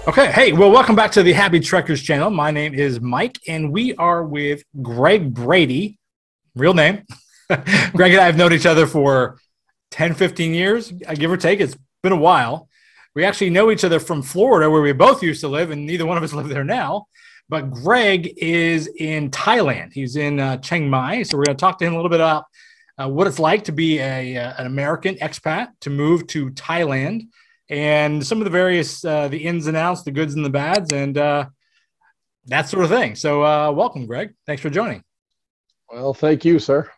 Okay. Hey, well, welcome back to the Happy Trekkers channel. My name is Mike, and we are with Greg Brady, real name. Greg and I have known each other for 10, 15 years, give or take. It's been a while. We actually know each other from Florida, where we both used to live, and neither one of us live there now. But Greg is in Thailand. He's in Chiang Mai. So we're going to talk to him a little bit about what it's like to be an American expat, to move to Thailand, and some of the various the ins and outs, the goods and the bads, and that sort of thing. So welcome, Greg. Thanks for joining. Well, thank you, sir.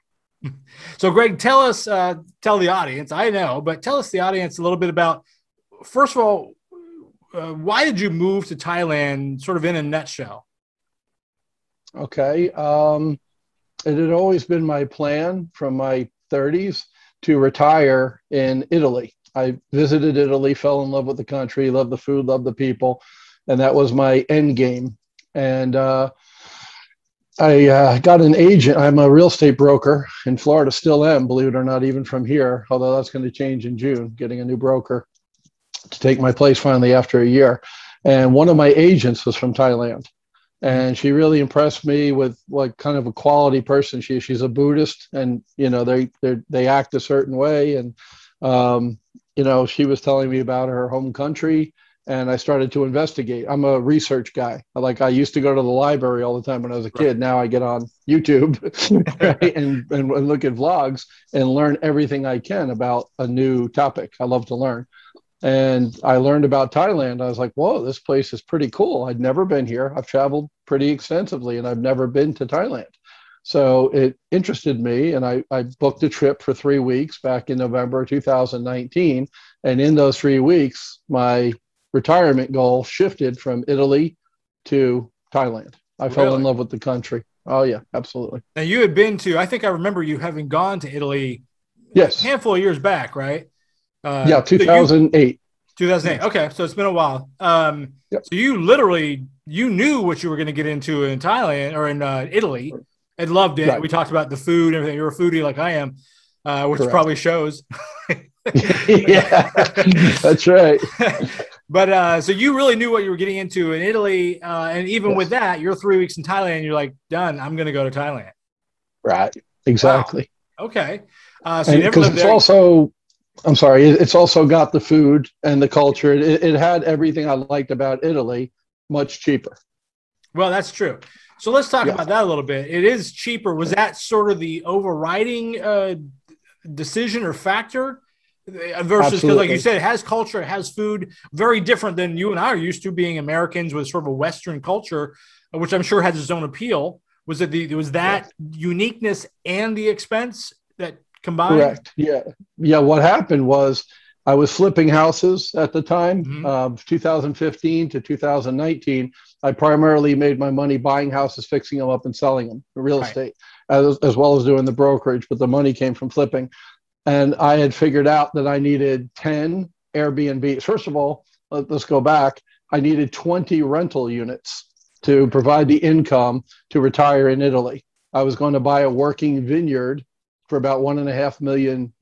So, Greg, tell the audience, I know, but tell us, the audience, a little bit about, first of all, why did you move to Thailand, sort of in a nutshell? Okay. It had always been my plan from my 30s to retire in Italy. I visited Italy, fell in love with the country, loved the food, loved the people, and that was my end game. And I got an agent. I'm a real estate broker in Florida, still am, believe it or not, even from here, although that's going to change in June, getting a new broker to take my place finally after a year. And one of my agents was from Thailand. And she really impressed me with what kind of a quality person she is. She's a Buddhist, and, you know, they act a certain way. And, you know, she was telling me about her home country, and I started to investigate. I'm a research guy. I used to go to the library all the time when I was a kid. Now I get on YouTube right, and look at vlogs and learn everything I can about a new topic. I love to learn. And I learned about Thailand. I was like, whoa, this place is pretty cool. I'd never been here. I've traveled pretty extensively, and I've never been to Thailand. So it interested me, and I booked a trip for 3 weeks back in November 2019. And in those 3 weeks, my retirement goal shifted from Italy to Thailand. I fell in love with the country. Oh, yeah, absolutely. Now, you had been to, I think I remember you having gone to Italy yes, a handful of years back, right? Yeah, 2008. 2008. Okay, so it's been a while. Yep. So you knew what you were going to get into in Thailand or in Italy, and loved it. Right. We talked about the food and everything. You're a foodie like I am, which Correct. Probably shows. Yeah, that's right. But so you really knew what you were getting into in Italy, and even yes. with that, you're 3 weeks in Thailand. You're like, done. I'm going to go to Thailand. Right. Exactly. Wow. Okay. So you never lived it's there. Also, I'm sorry. It's also got the food and the culture. It had everything I liked about Italy, much cheaper. Well, that's true. So let's talk about that a little bit. It is cheaper. Was that sort of the overriding decision or factor? Versus, because like you said, it has culture, it has food, very different than you and I are used to, being Americans with sort of a Western culture, which I'm sure has its own appeal. Was that uniqueness and the expense that combined? Correct. Yeah. What happened was I was flipping houses at the time, 2015 to 2019. I primarily made my money buying houses, fixing them up, and selling them, real estate, as well as doing the brokerage. But the money came from flipping. And I had figured out that I needed 10 Airbnbs. First of all, let's go back. I needed 20 rental units to provide the income to retire in Italy. I was going to buy a working vineyard for about €1.5 million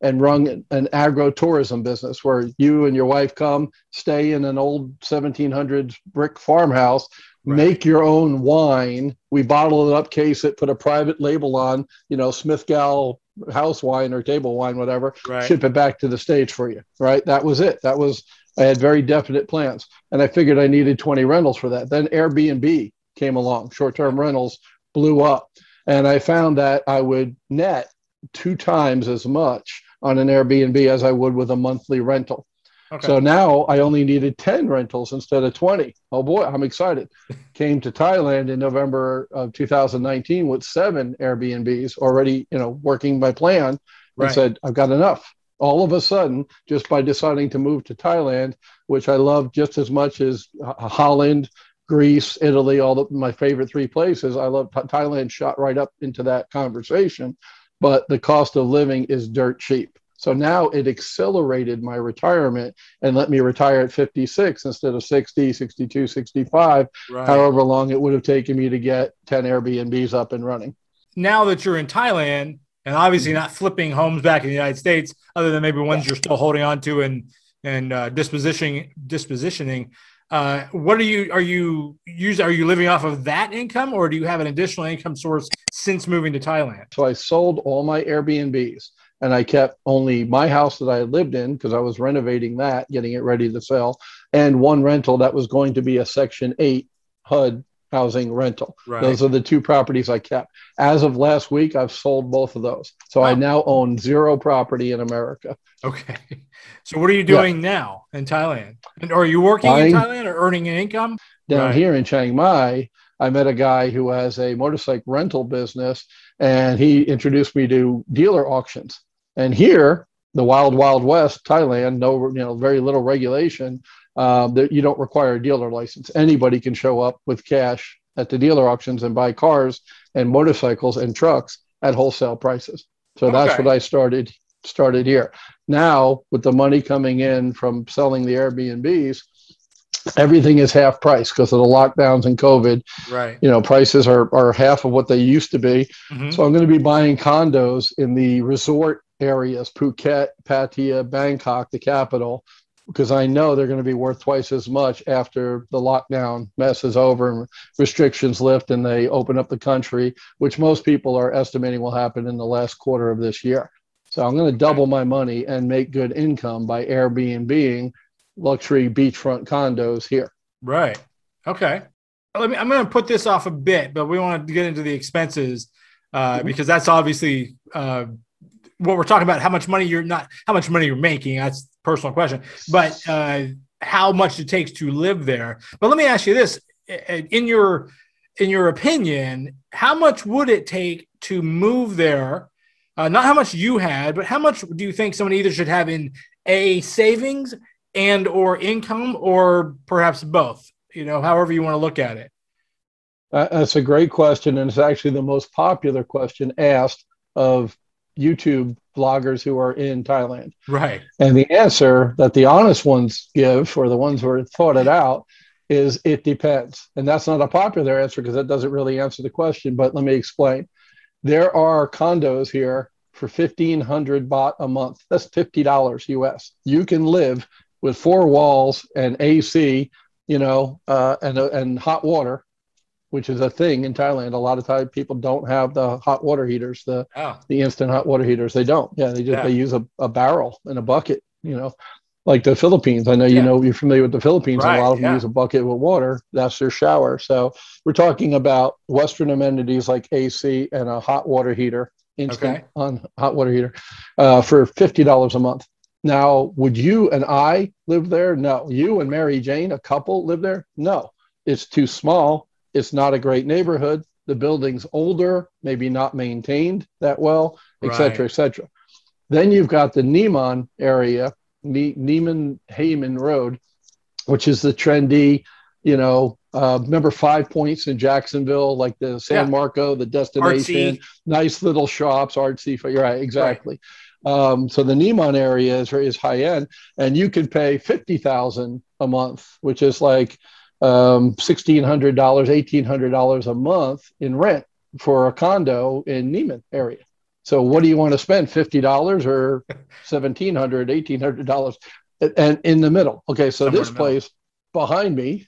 and run an agro-tourism business where you and your wife come, stay in an old 1700s brick farmhouse, make your own wine. We bottle it up, case it, put a private label on, Smithgal house wine or table wine, whatever, ship it back to the States for you, right? That was it. I had very definite plans. And I figured I needed 20 rentals for that. Then Airbnb came along, short-term rentals blew up. And I found that I would net 2 times as much on an Airbnb as I would with a monthly rental. Okay. So now I only needed 10 rentals instead of 20. Oh boy, I'm excited. Came to Thailand in November of 2019 with 7 Airbnbs already, working my plan, and said, I've got enough. All of a sudden, just by deciding to move to Thailand, which I love just as much as Holland, Greece, Italy, my favorite 3 places. I love Thailand, shot right up into that conversation, but the cost of living is dirt cheap. So now it accelerated my retirement and let me retire at 56 instead of 60, 62, 65, however long it would have taken me to get 10 Airbnbs up and running. Now that you're in Thailand, and obviously not flipping homes back in the United States, other than maybe ones you're still holding on to and dispositioning, What are you living off of that income, or do you have an additional income source since moving to Thailand? So I sold all my Airbnbs and I kept only my house that I had lived in because I was renovating that, getting it ready to sell, and one rental that was going to be a Section 8 HUD housing rental. Right. Those are the two properties I kept. As of last week, I've sold both of those. So I now own 0 property in America. Okay. So what are you doing now in Thailand? And are you working in Thailand or earning an income? Down here in Chiang Mai, I met a guy who has a motorcycle rental business, and he introduced me to dealer auctions. And here, the wild, wild west, Thailand, very little regulation. That you don't require a dealer license. Anybody can show up with cash at the dealer auctions and buy cars and motorcycles and trucks at wholesale prices. So that's what I started here. Now, with the money coming in from selling the Airbnbs, everything is half price because of the lockdowns and COVID. Right. Prices are half of what they used to be. Mm-hmm. So I'm going to be buying condos in the resort areas, Phuket, Pattaya, Bangkok, the capital, because I know they're going to be worth twice as much after the lockdown mess is over and restrictions lift and they open up the country, which most people are estimating will happen in the last quarter of this year. So I'm going to double my money and make good income by Airbnb-ing luxury beachfront condos here. Right. Okay. I'm going to put this off a bit, but we want to get into the expenses because that's obviously what we're talking about. How much money you're making. That's a personal question, but how much it takes to live there. But let me ask you this: in your opinion, how much would it take to move there? Not how much you had, but how much do you think someone either should have in savings and or income, or perhaps both? However you want to look at it. That's a great question, and it's actually the most popular question asked of YouTube vloggers who are in Thailand. Right. And the answer that the honest ones give, or the ones who have thought it out, is it depends. And that's not a popular answer because that doesn't really answer the question, but let me explain. There are condos here for 1,500 baht a month. That's $50 US. You can live with 4 walls and AC, and hot water, which is a thing in Thailand. A lot of Thai people don't have the hot water heaters, the instant hot water heaters. They don't. Yeah, they use a barrel and a bucket, like the Philippines. I know you're familiar with the Philippines. Right, a lot of them use a bucket with water. That's their shower. So we're talking about Western amenities like AC and a hot water heater, instant on hot water heater, for $50 a month. Now, would you and I live there? No. You and Mary Jane, a couple, live there? No. It's too small. It's not a great neighborhood. The building's older, maybe not maintained that well, et cetera, et cetera. Then you've got the Neiman area, Neiman Hayman Road, which is the trendy, remember 5 Points in Jacksonville, like the San Marco, the destination, nice little shops, artsy. You're right, exactly. Right. So the Neiman area is high end, and you can pay $50,000 a month, which is like $1,600, $1,800 a month in rent for a condo in Neiman area. So what do you want to spend, $50 or $1,700, $1,800, and in the middle? Okay, so this place behind me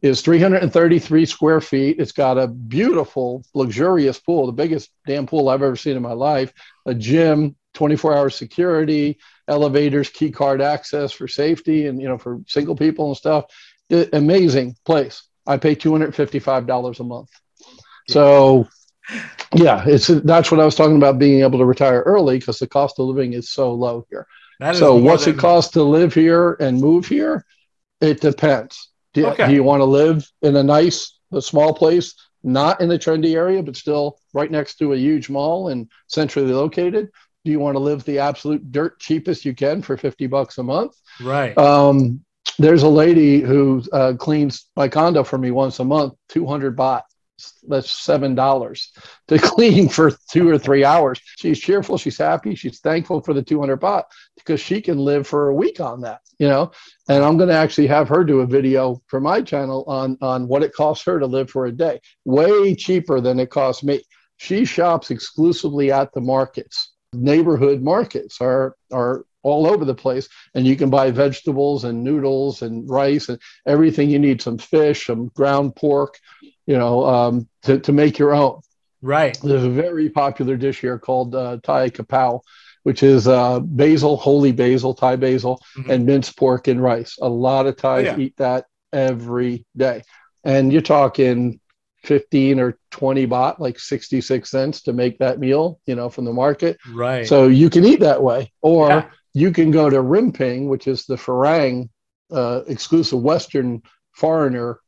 is 333 square feet. It's got a beautiful, luxurious pool, the biggest damn pool I've ever seen in my life, a gym, 24-hour security, elevators, key card access for safety and, for single people and stuff. Amazing place. I pay $255 a month. So that's what I was talking about, being able to retire early because the cost of living is so low here. So what's it cost to live here and move here? It depends. Do you want to live in a small place, not in a trendy area, but still right next to a huge mall and centrally located? Do you want to live the absolute dirt cheapest you can for $50 a month? Right. There's a lady who cleans my condo for me once a month, 200 baht. That's $7 to clean for 2 or 3 hours. She's cheerful. She's happy. She's thankful for the 200 baht because she can live for a week on that, And I'm going to actually have her do a video for my channel on what it costs her to live for a day. Way cheaper than it costs me. She shops exclusively at the markets. Neighborhood markets are all over the place, and you can buy vegetables and noodles and rice and everything you need, some fish, some ground pork, to make your own. Right. There's a very popular dish here called Thai kapow, which is basil, holy basil, Thai basil, and minced pork and rice. A lot of Thais eat that every day. And you're talking 15 or 20 baht, like 66 cents to make that meal, from the market. Right. So you can eat that way. Or you can go to Rimping, which is the Farang exclusive Western foreigner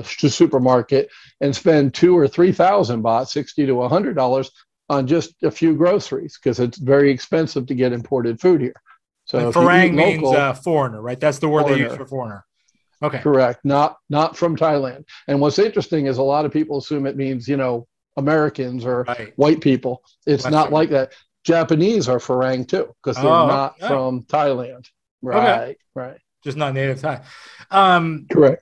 supermarket, and spend 2,000 or 3,000 baht, $60 to $100 on just a few groceries, because it's very expensive to get imported food here. So and Farang means foreigner, right? That's the word they use for foreigner. Okay. Correct. Not from Thailand. And what's interesting is a lot of people assume it means, Americans or white people. It's not like that. Japanese are Farang too, because they're not from Thailand. Right. Right. Just not native Thai. Correct.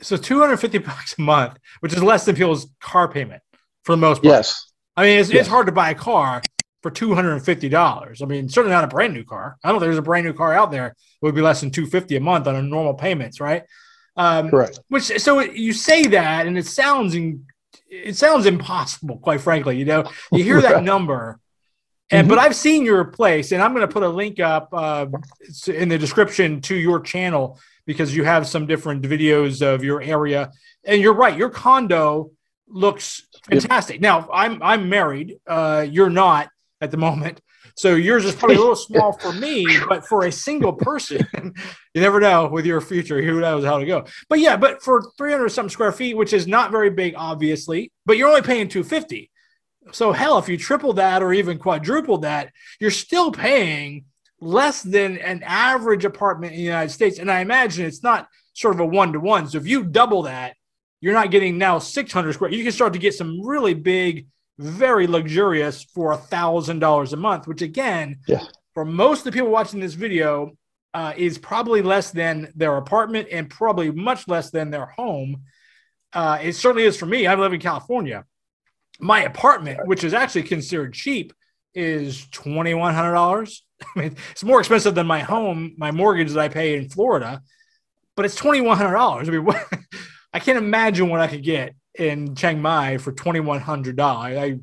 So $250 a month, which is less than people's car payment for the most part. Yes. I mean, it's hard to buy a car for $250. I mean, certainly not a brand new car. I don't think there's a brand new car out there that would be less than $250 a month on a normal payments, right? Correct. So you say that, and it sounds impossible, quite frankly. You hear that number, but I've seen your place, and I'm going to put a link up in the description to your channel, because you have some different videos of your area. And you're right, your condo looks fantastic. Now, I'm married. You're not at the moment. So yours is probably a little small for me, but for a single person, you never know with your future. Who knows how to go. But for 300 something square feet, which is not very big, obviously, but you're only paying $250. So hell, if you triple that or even quadruple that, you're still paying less than an average apartment in the United States. And I imagine it's not sort of a one-to-one. So if you double that, you're not getting now 600 square. You can start to get some really big, very luxurious for $1,000 a month, which again, for most of the people watching this video, is probably less than their apartment and probably much less than their home. It certainly is for me. I live in California. My apartment, which is actually considered cheap, is $2,100. I mean, it's more expensive than my home, my mortgage that I pay in Florida, but it's $2,100. I mean, I can't imagine what I could get in Chiang Mai for $2,100.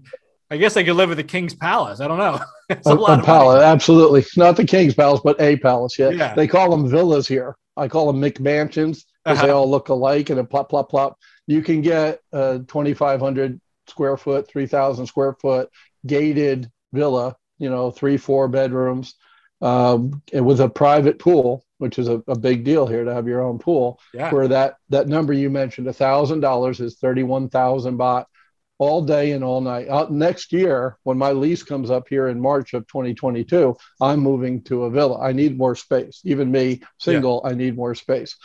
I guess I could live at the King's Palace. I don't know. It's a lot of palace, money. absolutely. Not the King's Palace, but a palace. Yeah. They call them villas here. I call them McMansions because they all look alike, and a plop, plop, plop. You can get a 2,500 square foot, 3,000 square foot gated villa, 3-4 bedrooms, with a private pool, which is a big deal here to have your own pool. Where that number you mentioned, $1,000, is 31,000 baht all day and all night. Next year, when my lease comes up here in March of 2022, I'm moving to a villa. I need more space. Even me, single, I need more space.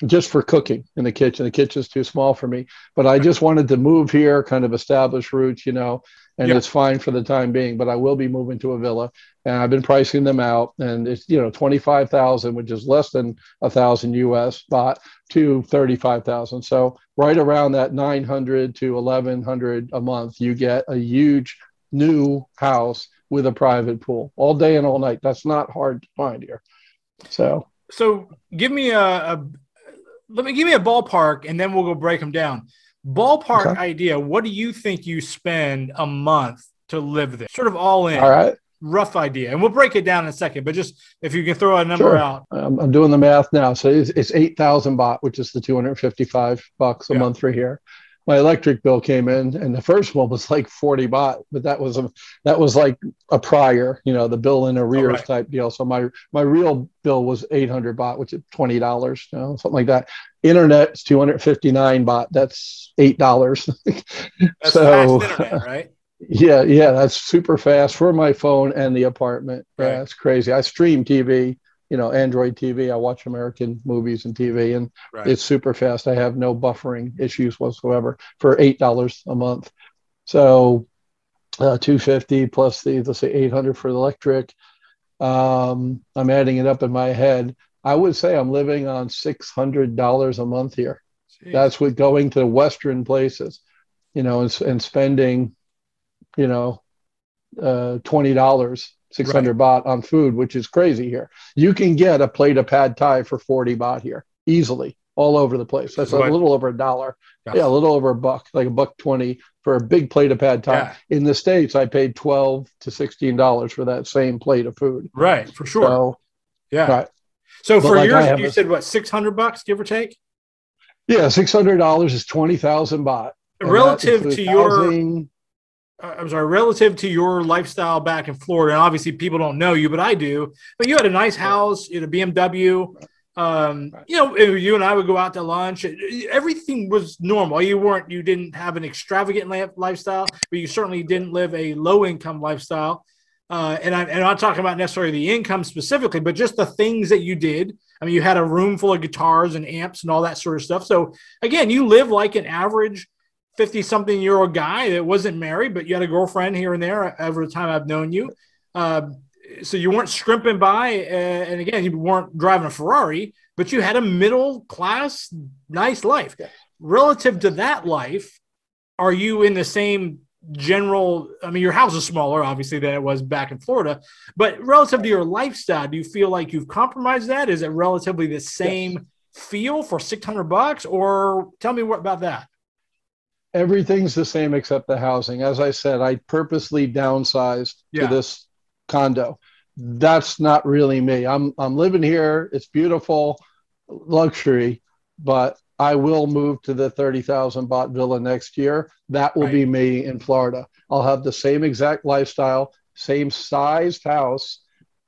Just for cooking in the kitchen. The kitchen's too small for me. But I just wanted to move here, kind of establish roots, and it's fine for the time being. But I will be moving to a villa, and I've been pricing them out, and it's 25,000, which is less than 1,000 US baht, to 35,000. So right around that 900 to 1,100 a month, you get a huge new house with a private pool all day and all night. That's not hard to find here. So give me give me a ballpark, and then we'll go break them down. Ballpark idea. What do you think you spend a month to live there? Sort of all in. All right. Rough idea. And we'll break it down in a second, but just if you can throw a number out. I'm doing the math now. So it's 8,000 baht, which is the 255 bucks a month for here. My electric bill came in, and the first one was like 40 baht, but that was like a prior, the bill in arrears type deal. So my real bill was 800 baht, which is $20, something like that. Internet's 259 baht. That's $8. That's fast internet, right? Yeah, that's super fast for my phone and the apartment. Right. Yeah, it's crazy. I stream TV, Android TV. I watch American movies and TV, and it's super fast. I have no buffering issues whatsoever for $8 a month. So 250 plus let's say 800 for the electric. I'm adding it up in my head. I would say I'm living on $600 a month here. Jeez. That's with going to Western places, and spending, $20 600 baht on food, which is crazy here. You can get a plate of pad thai for 40 baht here easily, all over the place. That's a little over $1. Yeah, a little over $1, like $1.20 for a big plate of pad thai. Yeah. In the States, I paid $12 to $16 for that same plate of food. Right, for sure. So, yeah. Right. So for yours, you said what, $600, give or take? Yeah, $600 is 20,000 baht. Relative to your, I'm sorry, relative to your lifestyle back in Florida, and obviously people don't know you, but I do. But you had a nice house, you had a BMW. You know, you and I would go out to lunch. Everything was normal. You didn't have an extravagant lifestyle, but you certainly didn't live a low income lifestyle. And I'm not talking about necessarily the income specifically, but just the things that you did. I mean, you had a room full of guitars and amps and all that sort of stuff. So again, you live like an average 50-something-year-old guy that wasn't married, but you had a girlfriend here and there over the time I've known you. So you weren't scrimping by, and again, you weren't driving a Ferrari, but you had a middle class, nice life. Yeah. Relative to that life, are you in the same general? I mean, your house is smaller, obviously, than it was back in Florida, but relative to your lifestyle, do you feel like you've compromised that? Is it relatively the same feel for $600, or tell me what about that? Everything's the same except the housing. As I said, I purposely downsized to this condo. That's not really me. I'm living here. It's beautiful, luxury, but I will move to the 30,000 baht villa next year. That will be me in Florida. I'll have the same exact lifestyle, same sized house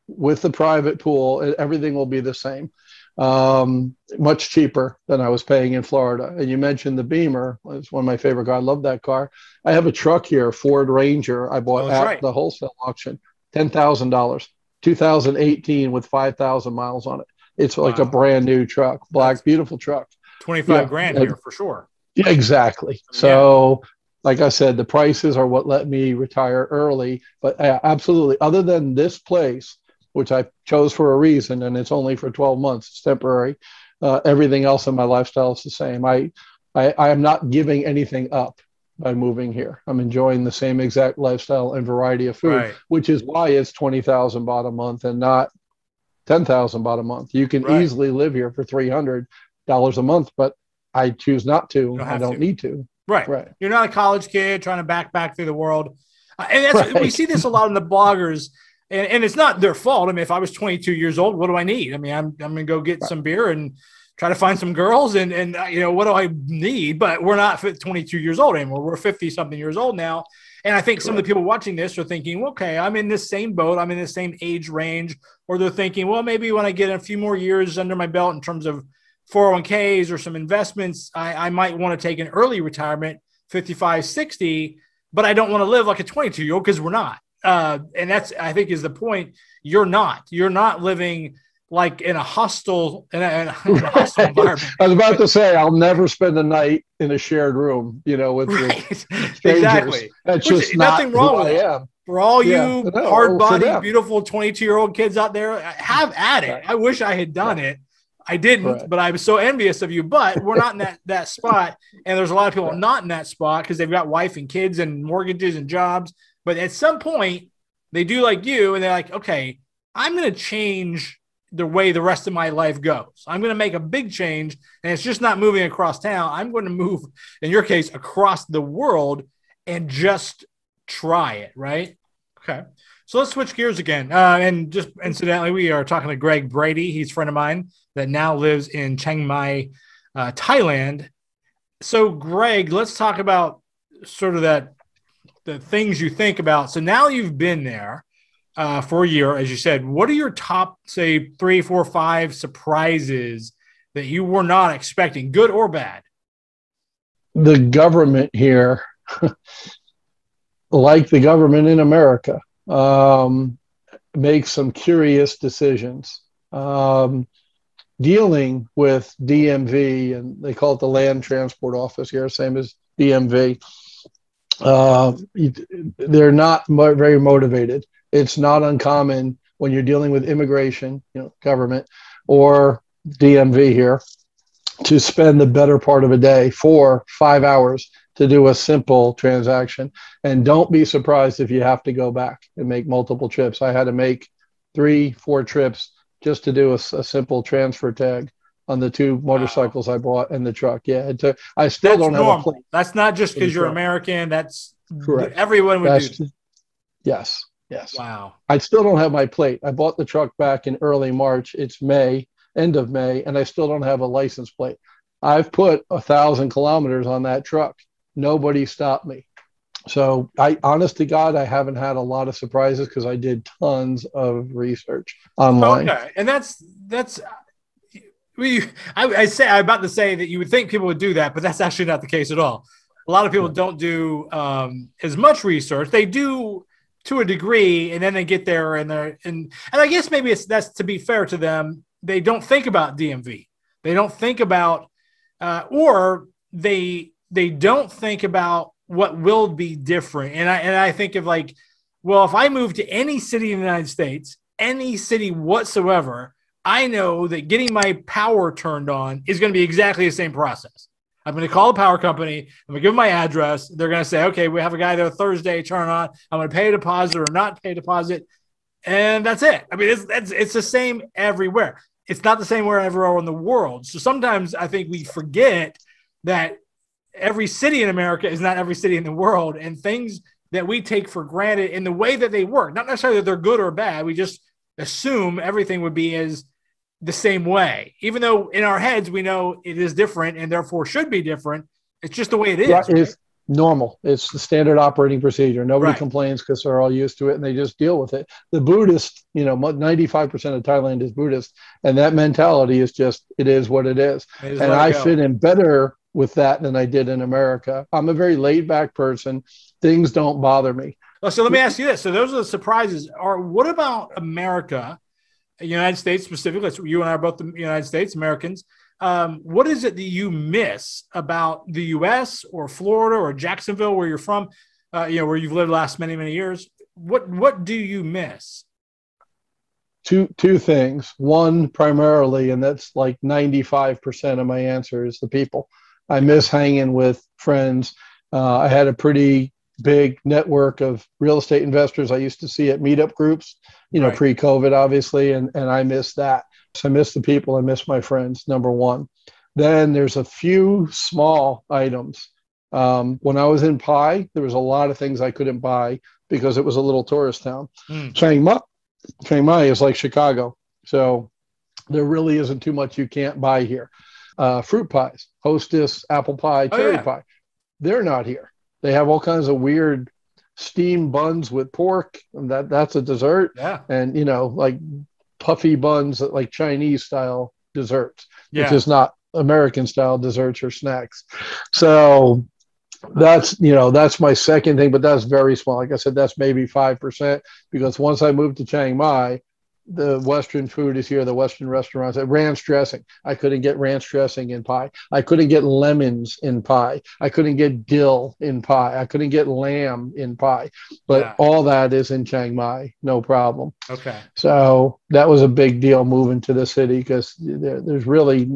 with the private pool, and everything will be the same. Much cheaper than I was paying in Florida. And you mentioned the Beamer. It's one of my favorite cars. I love that car. I have a truck here, Ford Ranger. I bought at the wholesale auction, $10,000, 2018 with 5,000 miles on it. It's like a brand new truck, black, beautiful truck. 25 grand here for sure. Yeah, exactly. So, like I said, the prices are what let me retire early. But absolutely, other than this place, which I chose for a reason, and it's only for 12 months, it's temporary. Everything else in my lifestyle is the same. I am not giving anything up by moving here. I'm enjoying the same exact lifestyle and variety of food, which is why it's 20,000 baht a month and not 10,000 baht a month. You can easily live here for $300 a month, but I choose not to. I don't need to. Right. You're not a college kid trying to backpack through the world. And that's, we see this a lot in the bloggers. And it's not their fault. I mean, if I was 22 years old, what do I need? I mean, I'm going to go get some beer and try to find some girls and you know, what do I need? But we're not 22 years old anymore. We're 50-something years old now. And I think some of the people watching this are thinking, okay, I'm in this same boat. I'm in the same age range. Or they're thinking, well, maybe when I get a few more years under my belt in terms of 401ks or some investments, I might want to take an early retirement, 55, 60, but I don't want to live like a 22-year-old because we're not. And that's, I think, is the point. You're not living like in a hostile, in a hostile environment. I was about to say, I'll never spend a night in a shared room, you know, with exactly. That's just nothing wrong with it. For all you hard-bodied, beautiful 22-year-old kids out there, have at it. I wish I had done it. I didn't, but I was so envious of you. But we're not in that spot. And there's a lot of people not in that spot because they've got wife and kids and mortgages and jobs. But at some point, they do like you, and they're like, okay, I'm going to change the way the rest of my life goes. I'm going to make a big change, and it's just not moving across town. I'm going to move, in your case, across the world and just try it, right? Okay. So let's switch gears again. And just incidentally, we are talking to Greg Brady. He's a friend of mine that now lives in Chiang Mai, Thailand. So, Greg, let's talk about sort of the things you think about. So now you've been there for a year, as you said. What are your top, say, 3, 4, 5 surprises that you were not expecting, good or bad? The government here, like the government in America, makes some curious decisions. Dealing with DMV, and they call it the Land Transport Office here, same as DMV. They're not very motivated. It's not uncommon when you're dealing with immigration, you know, government or DMV here, to spend the better part of a day, 4, 5 hours to do a simple transaction. And don't be surprised if you have to go back and make multiple trips. I had to make 3-4 trips just to do a simple transfer tag on the 2 motorcycles I bought and the truck. Yeah, I still don't have a plate. That's not just because you're American. That's correct. Everyone would do. Yes. Wow. I still don't have my plate. I bought the truck back in early March. It's May, end of May, and I still don't have a license plate. I've put 1,000 kilometers on that truck. Nobody stopped me. So honest to God, I haven't had a lot of surprises because I did tons of research online. Okay. And I'm about to say that you would think people would do that, but that's actually not the case at all. A lot of people don't do as much research. They do to a degree, and then they get there and I guess maybe that's to be fair to them. They don't think about DMV. They don't think about, or they don't think about what will be different. And I think of like, well, if I move to any city in the United States, any city whatsoever, I know that getting my power turned on is going to be exactly the same process. I'm going to call the power company. I'm going to give them my address. They're going to say, okay, we have a guy there Thursday, turn on. I'm going to pay a deposit or not pay a deposit. And that's it. I mean, it's the same everywhere. It's not the same everywhere in the world. So sometimes I think we forget that every city in America is not every city in the world, and things that we take for granted in the way that they work, not necessarily that they're good or bad. We just assume everything would be as the same way, even though in our heads we know it is different and therefore should be different. It's just the way it is. Right? It's normal. It's the standard operating procedure. Nobody complains because they're all used to it and they just deal with it. The Buddhist, 95% of Thailand is Buddhist, and that mentality is just, it is what it is. And I fit in better with that than I did in America. I'm a very laid back person. Things don't bother me. So let me ask you this. So those are the surprises. What about America? United States specifically, you and I are both the United States Americans. What is it that you miss about the U.S. or Florida or Jacksonville, where you're from, where you've lived the last many, many years? What do you miss? Two things. One, primarily, and that's like 95% of my answer, is the people. I miss hanging with friends. I had a pretty big network of real estate investors I used to see at meetup groups, pre-COVID, obviously, and I miss that. So I miss the people. I miss my friends, number one. Then there's a few small items. When I was in Pai, there was a lot of things I couldn't buy because it was a little tourist town. Chiang Mai is like Chicago. So there really isn't too much you can't buy here. Fruit pies, Hostess, apple pie, cherry pie. They're not here. They have all kinds of weird steamed buns with pork, and that's a dessert. Yeah. And, like puffy buns, like Chinese style desserts, which is not American style desserts or snacks. So that's my second thing, but that's very small. Like I said, that's maybe 5%, because once I moved to Chiang Mai, the Western food is here, the Western restaurants. Ranch dressing. I couldn't get ranch dressing in Pai. I couldn't get lemons in Pai. I couldn't get dill in Pai. I couldn't get lamb in Pai. But all that is in Chiang Mai, no problem. Okay. So that was a big deal moving to the city, because there's really,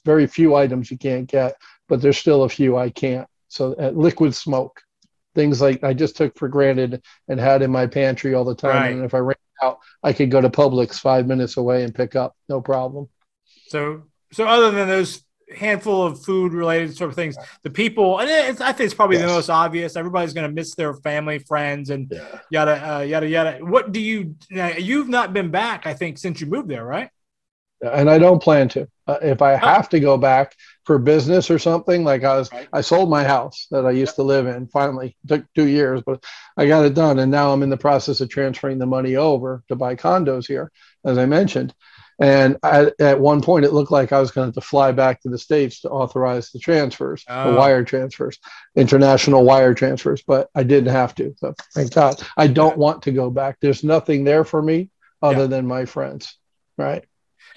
very few items you can't get, but there's still a few I can't. So liquid smoke, things like I just took for granted and had in my pantry all the time. Right. And if I ran out, I could go to Publix 5 minutes away and pick up, no problem. So other than those handful of food related sort of things, the people, and I think it's probably the most obvious. Everybody's going to miss their family, friends, and yada yada. What do you've not been back, I think, since you moved there, right? And I don't plan to. If I have to go back for business or something, like I sold my house that I used to live in. Finally, it took 2 years, but I got it done. And now I'm in the process of transferring the money over to buy condos here, as I mentioned. And at one point, it looked like I was going to have to fly back to the States to authorize the transfers, the wire transfers, international wire transfers. But I didn't have to. So thank God. I don't want to go back. There's nothing there for me other than my friends. Right.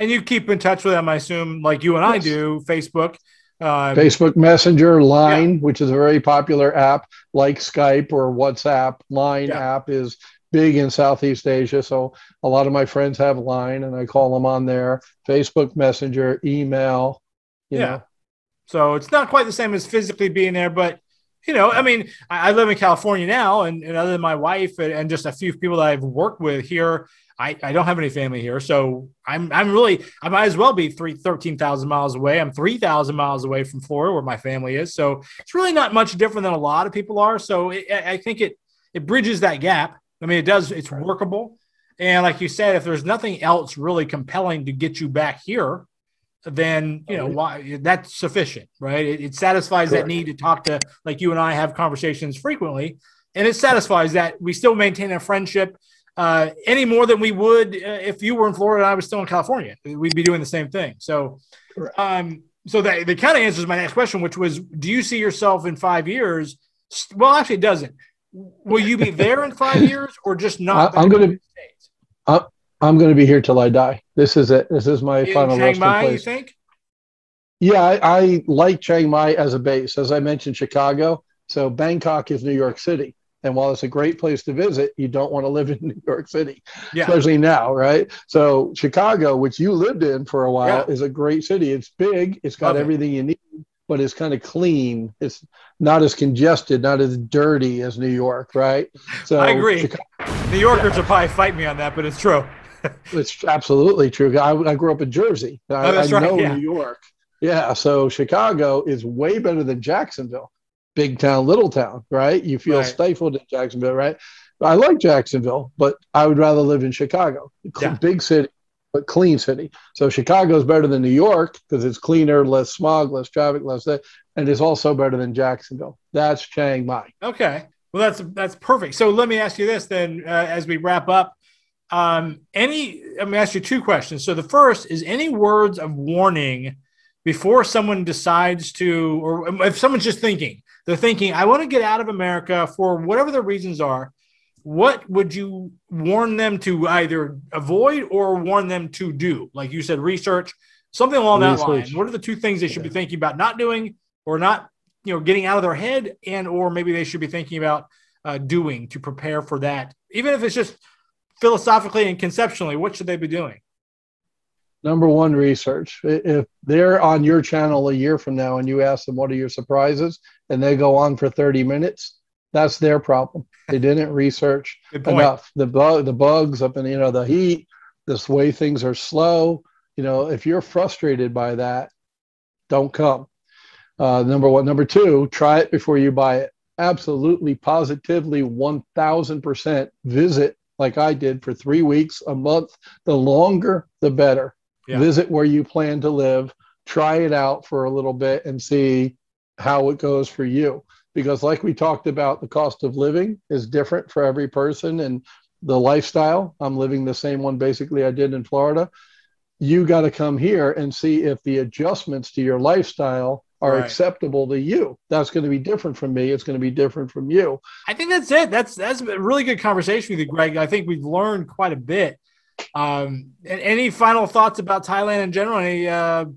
And you keep in touch with them, I assume, like you and I do, Facebook. Facebook Messenger, Line, which is a very popular app, like Skype or WhatsApp. Line app is big in Southeast Asia. So a lot of my friends have Line, and I call them on there. Facebook Messenger, email, you know. So it's not quite the same as physically being there, but I mean, I live in California now, and other than my wife and just a few people that I've worked with here, I don't have any family here. So I might as well be 13,000 miles away. I'm 3,000 miles away from Florida where my family is. So it's really not much different than a lot of people are. So I think it bridges that gap. I mean, it's workable. And like you said, if there's nothing else really compelling to get you back here, then why that's sufficient, right? It satisfies that need to talk to, like you and I have conversations frequently, and it satisfies that we still maintain a friendship any more than we would if you were in Florida and I was still in California. We'd be doing the same thing. So, so that kind of answers my next question, which was, do you see yourself in 5 years? Well, actually, it doesn't. Will you be there in 5 years, or just not? I'm going to be here till I die. This is it. This is my final Chiang Mai, place. You think? Yeah, I like Chiang Mai as a base. As I mentioned, Chicago. So Bangkok is New York City. And while it's a great place to visit, you don't want to live in New York City, especially now, right? So Chicago, which you lived in for a while, is a great city. It's big. It's got everything you need, but it's kind of clean. It's not as congested, not as dirty as New York, right? So I agree. New Yorkers will probably fight me on that, but it's true. It's absolutely true. I grew up in Jersey. I know New York. Yeah. So Chicago is way better than Jacksonville. Big town, little town, right? You feel stifled in Jacksonville, right? I like Jacksonville, but I would rather live in Chicago. Big city, but clean city. So Chicago is better than New York because it's cleaner, less smog, less traffic, less that, and it's also better than Jacksonville. That's Chiang Mai. Okay. Well, that's perfect. So let me ask you this then, as we wrap up. I'm going to ask you two questions. So the first is, any words of warning before someone decides to, or if someone's just they're thinking, I want to get out of America for whatever the reasons are, what would you warn them to either avoid or warn them to do? Like you said, research, something along that line. What are the two things they should be thinking about not doing, or not, getting out of their head, and, or maybe they should be thinking about doing to prepare for that, even if it's just philosophically and conceptually? What should they be doing? Number one, research. If they're on your channel a year from now and you ask them, what are your surprises? And they go on for 30 minutes, that's their problem. They didn't research enough. The bugs up in, the heat, this way things are slow. If you're frustrated by that, don't come. Number one. Number two, try it before you buy it. Absolutely, positively, 1000% visit like I did for 3 weeks, a month. The longer, the better. Visit where you plan to live, try it out for a little bit and see how it goes for you. Because like we talked about, the cost of living is different for every person, and the lifestyle, I'm living the same one basically I did in Florida. You got to come here and see if the adjustments to your lifestyle are acceptable to you. That's going to be different from me. It's going to be different from you. I think that's it. That's a really good conversation with you, Greg. I think we've learned quite a bit. Any final thoughts about Thailand in general? Any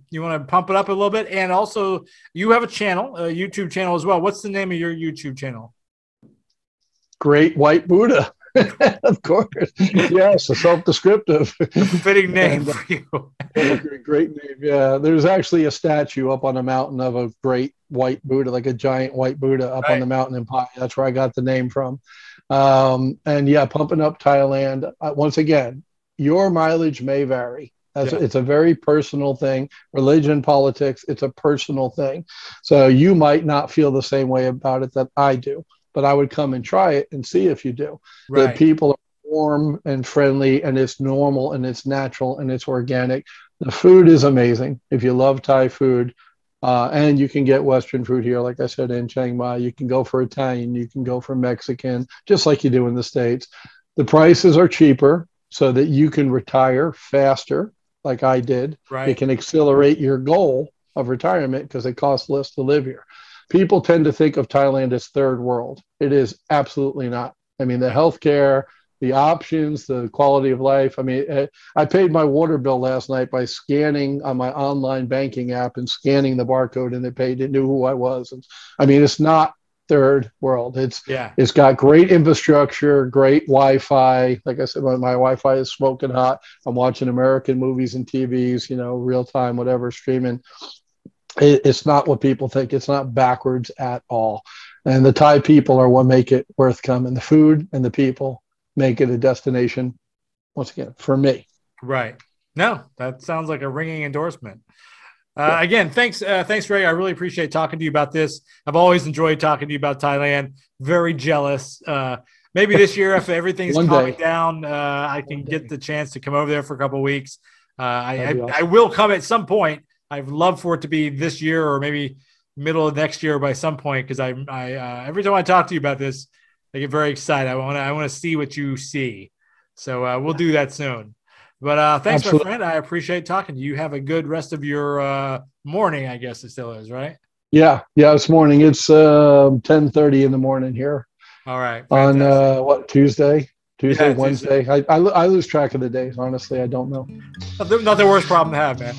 you want to pump it up a little bit? And also, you have a channel, a YouTube channel as well. What's the name of your YouTube channel? Great White Buddha. Of course. Yes, a self-descriptive. Fitting name for you. Great name. Yeah. There's actually a statue up on a mountain of a great white Buddha, like a giant white Buddha up on the mountain in Pai. That's where I got the name from. And yeah, pumping up Thailand. Once again, your mileage may vary. It's a very personal thing. Religion, politics, it's a personal thing. So you might not feel the same way about it that I do, but I would come and try it and see if you do. The people are warm and friendly, and it's normal and it's natural and it's organic. The food is amazing. If you love Thai food, and you can get Western food here, like I said, in Chiang Mai, you can go for Italian, you can go for Mexican, just like you do in the States. The prices are cheaper so that you can retire faster, like I did. It can accelerate your goal of retirement because it costs less to live here. People tend to think of Thailand as third world. It is absolutely not. I mean, the healthcare, the options, the quality of life. I mean, I paid my water bill last night by scanning on my online banking app and scanning the barcode, and it knew who I was. And, I mean, it's not third world. It's got great infrastructure, great Wi-Fi. Like I said, my Wi-Fi is smoking hot. I'm watching American movies and TVs, real time, whatever, streaming. It's not what people think. It's not backwards at all. And the Thai people are what make it worth coming. The food and the people make it a destination, once again, for me. Right. No, that sounds like a ringing endorsement. Again, thanks, Greg. I really appreciate talking to you about this. I've always enjoyed talking to you about Thailand. Very jealous. Maybe this year, if everything's calming down, I can get the chance to come over there for a couple of weeks. I will come at some point. I'd love for it to be this year or maybe middle of next year by some point, because I every time I talk to you about this, I get very excited. I want to see what you see. So we'll do that soon. But thanks, Absolutely. My friend. I appreciate talking to you. Have a good rest of your morning, I guess it still is, right? Yeah, it's morning. It's 10:30 in the morning here. All right. Fantastic. On Tuesday, Wednesday. Tuesday. I lose track of the days. Honestly, I don't know. Not the worst problem to have, man.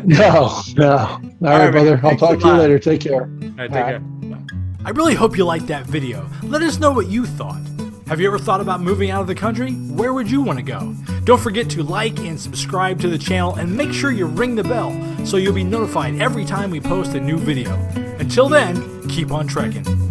No. All right, brother. I'll talk to you later. Take care. All right, take care. I really hope you liked that video. Let us know what you thought. Have you ever thought about moving out of the country? Where would you want to go? Don't forget to like and subscribe to the channel, and make sure you ring the bell so you'll be notified every time we post a new video. Until then, keep on trekking.